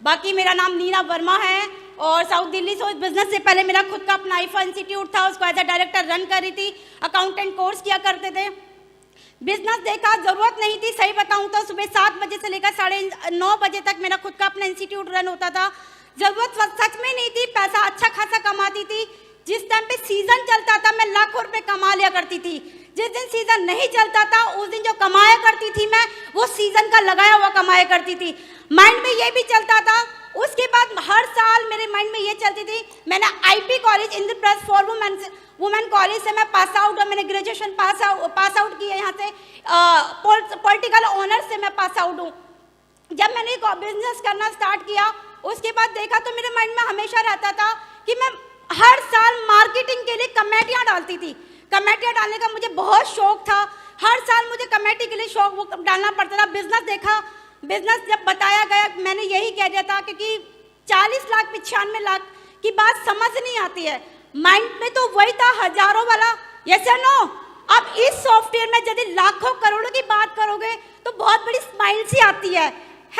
बाकी मेरा नाम नीना वर्मा है और साउथ दिल्ली से बिजनेस से पहले मेरा खुद का अपना आईफा इंस्टीट्यूट था, उसको एज अ डायरेक्टर रन कर रही थी, अकाउंटेंट कोर्स किया करते थे। बिजनेस देखा, ज़रूरत नहीं थी, सही बताऊं तो सुबह 7 बजे से लेकर 9:30 बजे तक मेरा खुद का अपना इंस्टीट्यूट रन होता था। ज़रूरत सच में नहीं थी, पैसा अच्छा खासा कमाती थी। जिस टाइम पे सीज़न चलता था मैं लाखों रुपए कमा लिया करती थी। जिस दिन सीज़न नहीं चलता था उस दिन जो कमाया करती थी मैं, वो सीज़न का लगाया हुआ कमाया करती थी। माइंड में ये भी चलता था। उसके बाद हर साल मेरे माइंड में ये चलती थी, मैंने IP college Indraprastha for women college से मैं पास आउट और मैंने ग्रेजुएशन पास आउट की है। यहाँ से पॉलिटिकल ऑनर्स से मैं पास आउट हूँ। जब मैंने बिजनेस करना स्टार्ट किया उसके बाद देखा तो मेरे माइंड में हमेशा रहता था कि मैं हर साल मार्केटिंग के लिए कमेटियाँ डालती थी। कमेटियाँ डालने का मुझे बहुत शौक था। हर साल मुझे कमेटी के लिए शौक डालना पड़ता था। बिजनेस देखा, बिजनेस जब बताया गया मैंने यही कह दिया था, क्योंकि 40 लाख 95 लाख की बात समझ नहीं आती है। माइंड में तो वही था हजारों वाला, यस या नो। अब इस सॉफ्टवेयर में यदि लाखों करोड़ों की बात करोगे तो बहुत बड़ी स्माइल सी आती है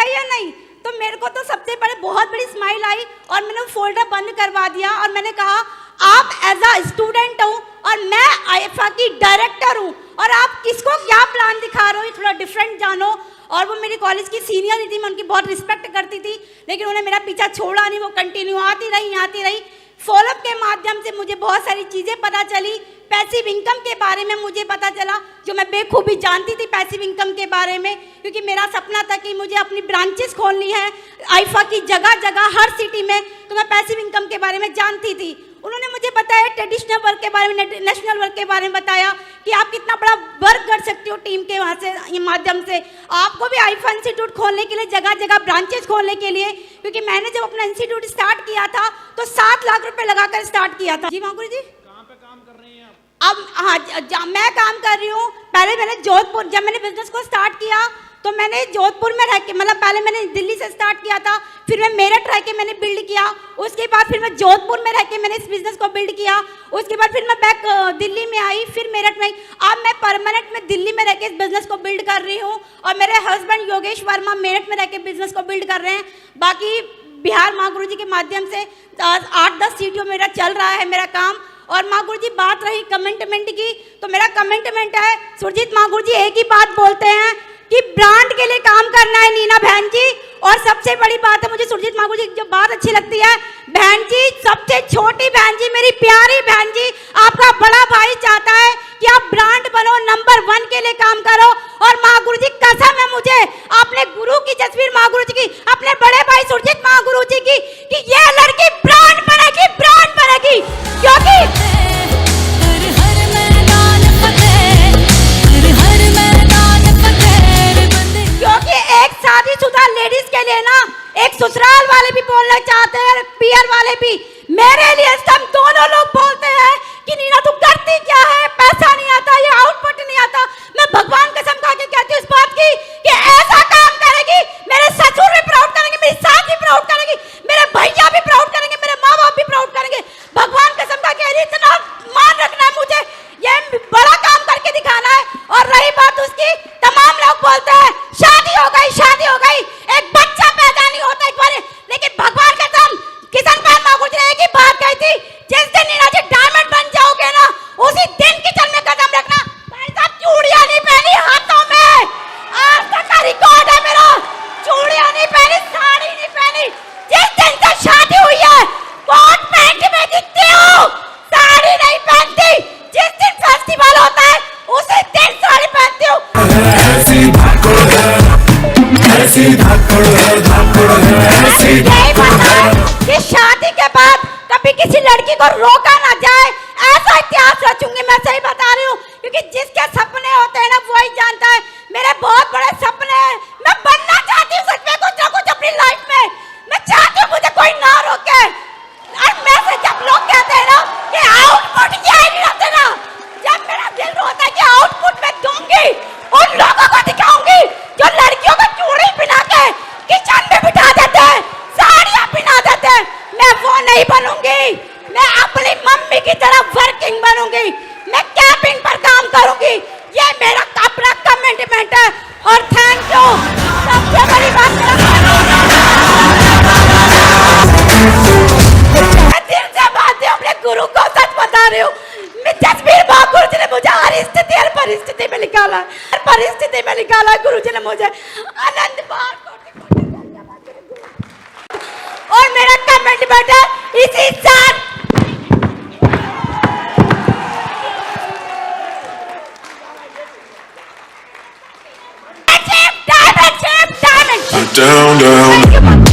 या नहीं? तो मेरे को तो सबसे पहले बहुत बड़ी स्माइल आई और मैंने फोल्डर बंद करवा दिया और मैंने कहा आप एज अ स्टूडेंट हूँ और मैं आईफा की डायरेक्टर हूँ और आप किसको क्या प्लान दिखा रहे हो, थोड़ा डिफरेंट जानो। और वो मेरी कॉलेज की सीनियर थी, मैं उनकी बहुत रिस्पेक्ट करती थी, लेकिन उन्होंने मेरा पीछा छोड़ा नहीं, वो कंटिन्यू आती रही। फॉलोअप के माध्यम से मुझे बहुत सारी चीज़ें पता चली। पैसिव इनकम के बारे में मुझे पता चला, जो मैं बेखूबी जानती थी पैसिव इनकम के बारे में, क्योंकि मेरा सपना था कि मुझे अपनी ब्रांचेस खोलनी है आईफा की जगह जगह हर सिटी में। तो मैं पैसिव इनकम के बारे में जानती थी। उन्होंने मुझे बताया ट्रेडिशनल वर्क के बारे में, नेशनल वर्क के बारे में बताया कि आप कितना बड़ा वर्क कर सकते हो टीम के वहाँ से माध्यम से। आपको भी आईफा इंस्टीट्यूट खोलने के लिए जगह जगह ब्रांचेस खोलने के लिए, क्योंकि मैंने जब अपना इंस्टीट्यूट स्टार्ट किया था तो 7 लाख रुपए लगाकर स्टार्ट किया था। जी मांगुर जी, कहाँ पे काम कर रही हैं आप? अब हाँ मैं काम कर रही हूँ। पहले मैंने जोधपुर, जब मैंने बिजनेस को स्टार्ट किया तो मैंने जोधपुर में रह के, मतलब पहले मैंने दिल्ली से स्टार्ट किया था, फिर मैं मेरठ रह के मैंने बिल्ड किया। उसके बाद फिर मैं जोधपुर में रह के मैंने इस बिजनेस को बिल्ड किया। उसके बाद फिर मैं बैक दिल्ली में आई, फिर मेरठ में आई। अब मैं परमानेंट में दिल्ली में रह के इस बिजनेस को बिल्ड कर रही हूँ और मेरे हस्बैंड योगेश वर्मा मेरठ में रह के बिजनेस को बिल्ड कर रहे हैं। बाकी बिहार माँ गुरु जी के माध्यम से 8-10 सीटियों मेरा चल रहा है मेरा काम। और माँ गुरु जी बात रही कमिटमेंट की, तो मेरा कमिटमेंट है, सुरजीत माँ गुरु जी एक ही बात बोलते हैं कि ब्रांड के लिए काम करना है नीना बहन जी। और सबसे बड़ी बात है, मुझे सुरजीत माँ गुरु जी जो बात अच्छी लगती है, बहन जी सबसे छोटी बहन जी, मेरी प्यारी बहन जी, आपका बड़ा भाई चाहता है कि आप ब्रांड बनो, नंबर 1 के लिए काम करो। और माँ गुरु जी कसम है मुझे अपने गुरु की तस्वीर, माँ गुरु जी की, अपने बड़े भाई सुरजीत माँ गुरु जी की, कि ये लड़की ब्रांड बनेगी, ब्रांड बनेगी। क्योंकि एक शादीशुदा लेडीज के लिए ना एक ससुराल वाले भी बोलना चाहते हैं, पियर वाले भी। मेरे लिए हम दोनों लोग बोलते हैं कि नीना तू करती क्या है, पैसा नहीं आता, ये आउटपुट नहीं आता। मैं भगवान कसम खा के कहती हूँ इस बात की कि ऐसा काम करेगी, मेरे ससुर भी प्राउड करेंगे, मेरी सास भी प्राउड करेंगी, मेरे भैया भी प्राउड करेंगे, मेरे माँ बाप भी प्राउड करेंगे। भगवान कसम खा के इतना मान रखना है मुझे, ये बड़ा काम करके दिखाना है। और रही बात उसकी, तमाम लोग बोलते हैं शादी हो गई, एक बच्चा पैदा नहीं होता एक बार, लेकिन भगवान कसम किशन पाल माँ गुरु जी ने एक ही बात कही थी, जिस दिन नीना जी डायमंड बन जाओगे ना, उसी दिन किचन में कदम रखना। भाई साहब चूड़ियां नहीं पहनी हाथों में, आज तक का रिकॉर्ड है मेरा, चूड़ियां नहीं पहनी, साड़ी नहीं पहनी। जिस दिन से शादी हुई है कोट पैंट में दिखती हूँ, साड़ी नहीं पहनती। जिस दिन फेस्टिवल होता है उसी दिन साड़ी पहनती हूँ। कि शादी के बाद कभी किसी लड़की को रोका ना जाए, ऐसा इतिहास रचूंगी। मैं सही बता रही हूँ, क्योंकि जिसके सपने होते हैं ना वही जानता है। मेरे बहुत बड़े सपने हैं, मैं बनना चाहती हूँ सच में कुछ ना कुछ अपनी लाइफ में। मैं चाहती हूँ मुझे कोई ना रोके। और मैं से जब लोग कहते हैं ना कि आउटपुट क्या है नहीं रखते ना, जब मेरा दिल रोता है कि आउटपुट मैं दूंगी, उन लोगों को दिखाऊंगी जो लड़कियों को चूड़ी पहना के किचन में बिठा देते हैं, साड़ियाँ पहना देते हैं। मैं वो नहीं बनूंगी, मैं अपनी मम्मी की तरह वर्किंग बनूंगी, मैं कैबिन पर काम करूंगी। ये मेरा अपना कमिटमेंट है। और थैंक यू। सबसे बड़ी बात परिस्थिति में निकाला गुरुजी ने मुझे। अनंत बार कोटि-कोटि धन्यवाद गुरुजी। और मेरा कमेंट बेटा इसी साल Down, down.